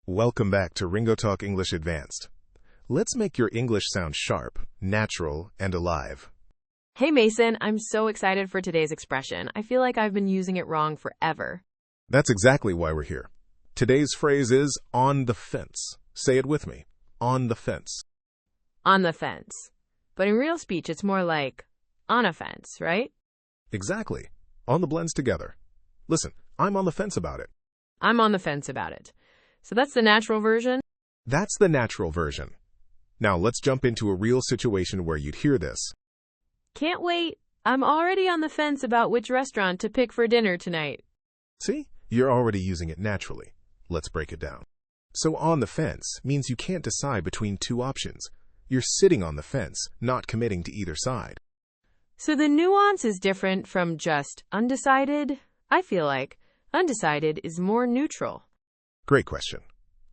Welcome back to Ringo Talk English Advanced. Let's make your English sound sharp, natural, and alive. Hey Mason, I'm so excited for today's expression. I feel like I've been using it wrong forever. That's exactly why we're here. Today's phrase is on the fence. Say it with me. On the fence. On the fence. But in real speech, it's more like on a fence, right? Exactly. On the blends together. Listen, I'm on the fence about it. I'm on the fence about it. So that's the natural version? That's the natural version. Now let's jump into a real situation where you'd hear this. Can't wait. I'm already on the fence about which restaurant to pick for dinner tonight. See? You're already using it naturally. Let's break it down. So on the fence means you can't decide between two options. You're sitting on the fence, not committing to either side. So the nuance is different from just undecided? I feel like undecided is more neutral. Great question.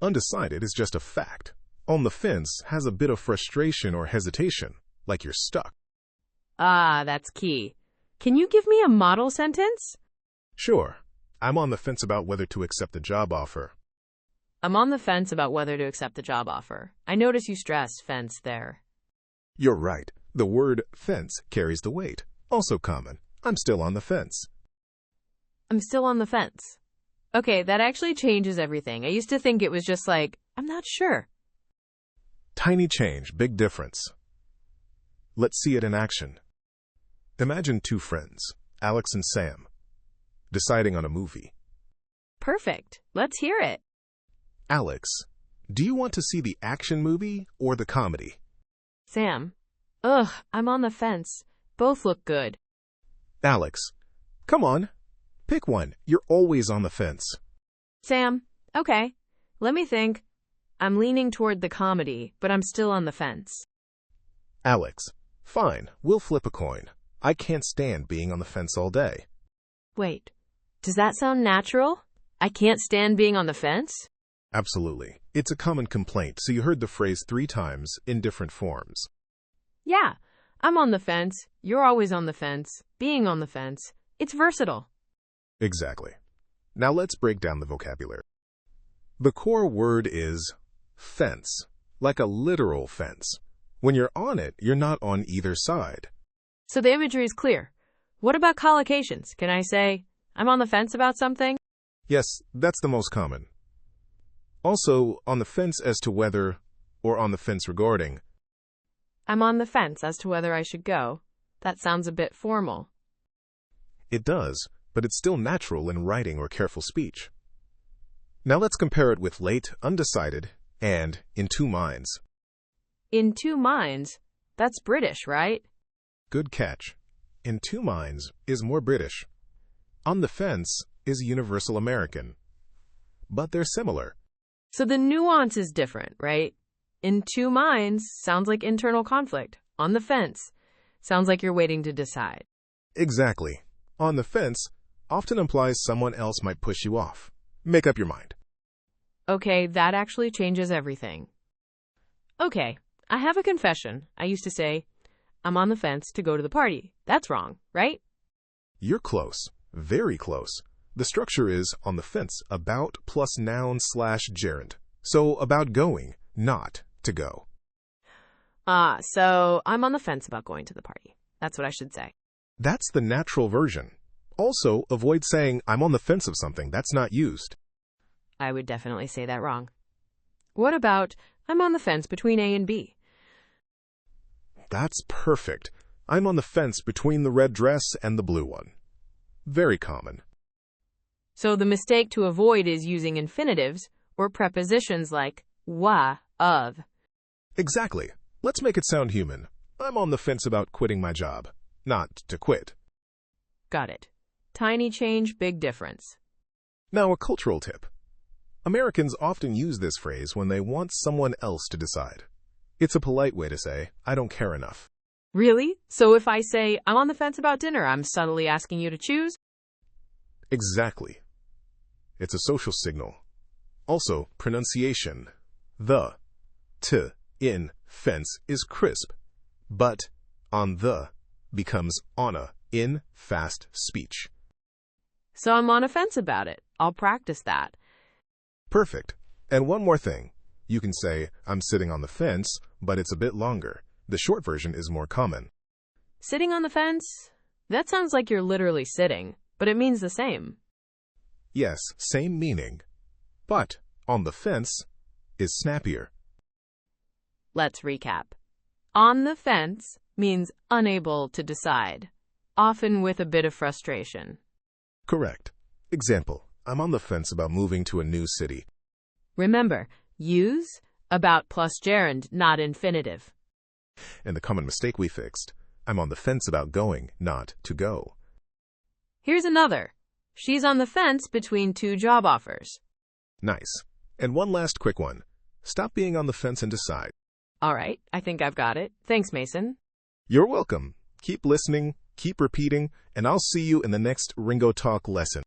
Undecided is just a fact. On the fence has a bit of frustration or hesitation, like you're stuck. Ah, that's key. Can you give me a model sentence? Sure. I'm on the fence about whether to accept the job offer. I'm on the fence about whether to accept the job offer. I notice you stressed fence there. You're right. The word fence carries the weight. Also common. I'm still on the fence. I'm still on the fence. Okay, that actually changes everything. I used to think it was just like, I'm not sure. Tiny change, big difference. Let's see it in action. Imagine two friends, Alex and Sam, deciding on a movie. Perfect. Let's hear it. Alex, do you want to see the action movie or the comedy? Sam, I'm on the fence. Both look good. Alex, come on. Pick one. You're always on the fence. Sam, okay. Let me think. I'm leaning toward the comedy, but I'm still on the fence. Alex, fine. We'll flip a coin. I can't stand being on the fence all day. Wait, does that sound natural? I can't stand being on the fence? Absolutely. It's a common complaint, so you heard the phrase 3 times in different forms. Yeah, I'm on the fence. You're always on the fence. Being on the fence. It's versatile. Exactly. Now let's break down the vocabulary. The core word is fence, like a literal fence. When you're on it, you're not on either side. So the imagery is clear. What about collocations? Can I say, I'm on the fence about something? Yes, that's the most common. Also, on the fence as to whether, or on the fence regarding. I'm on the fence as to whether I should go. That sounds a bit formal. It does, but it's still natural in writing or careful speech. Now let's compare it with late, undecided, and in two minds. In two minds? That's British, right? Good catch. In two minds is more British. On the fence is universal American. But they're similar. So the nuance is different, right? In two minds sounds like internal conflict. On the fence sounds like you're waiting to decide. Exactly. On the fence often implies someone else might push you off. Make up your mind. Okay, that actually changes everything. Okay, I have a confession. I used to say, I'm on the fence to go to the party. That's wrong, right? You're close. Very close. The structure is on the fence about plus noun / gerund. So about going, not to go. So I'm on the fence about going to the party. That's what I should say. That's the natural version. Also, avoid saying, I'm on the fence of something. That's not used. I would definitely say that wrong. What about, I'm on the fence between A and B? That's perfect. I'm on the fence between the red dress and the blue one. Very common. So the mistake to avoid is using infinitives or prepositions like wa, of. Exactly. Let's make it sound human. I'm on the fence about quitting my job. Not to quit. Got it. Tiny change, big difference. Now a cultural tip. Americans often use this phrase when they want someone else to decide. It's a polite way to say, I don't care enough. Really? So if I say, I'm on the fence about dinner, I'm subtly asking you to choose? Exactly. It's a social signal. Also, pronunciation. The, t, in, fence is crisp, but on the becomes onna in fast speech. So I'm on a fence about it. I'll practice that. Perfect. And one more thing. You can say, I'm sitting on the fence, but it's a bit longer. The short version is more common. Sitting on the fence? That sounds like you're literally sitting, but it means the same. Yes, same meaning. But on the fence is snappier. Let's recap. On the fence means unable to decide, often with a bit of frustration. Correct. Example, I'm on the fence about moving to a new city. Remember, use about plus gerund, not infinitive. And the common mistake we fixed, I'm on the fence about going, not to go. Here's another. She's on the fence between two job offers. Nice. And one last quick one. Stop being on the fence and decide. All right, I think I've got it. Thanks, Mason. You're welcome. Keep listening, keep repeating, and I'll see you in the next Ringo Talk lesson.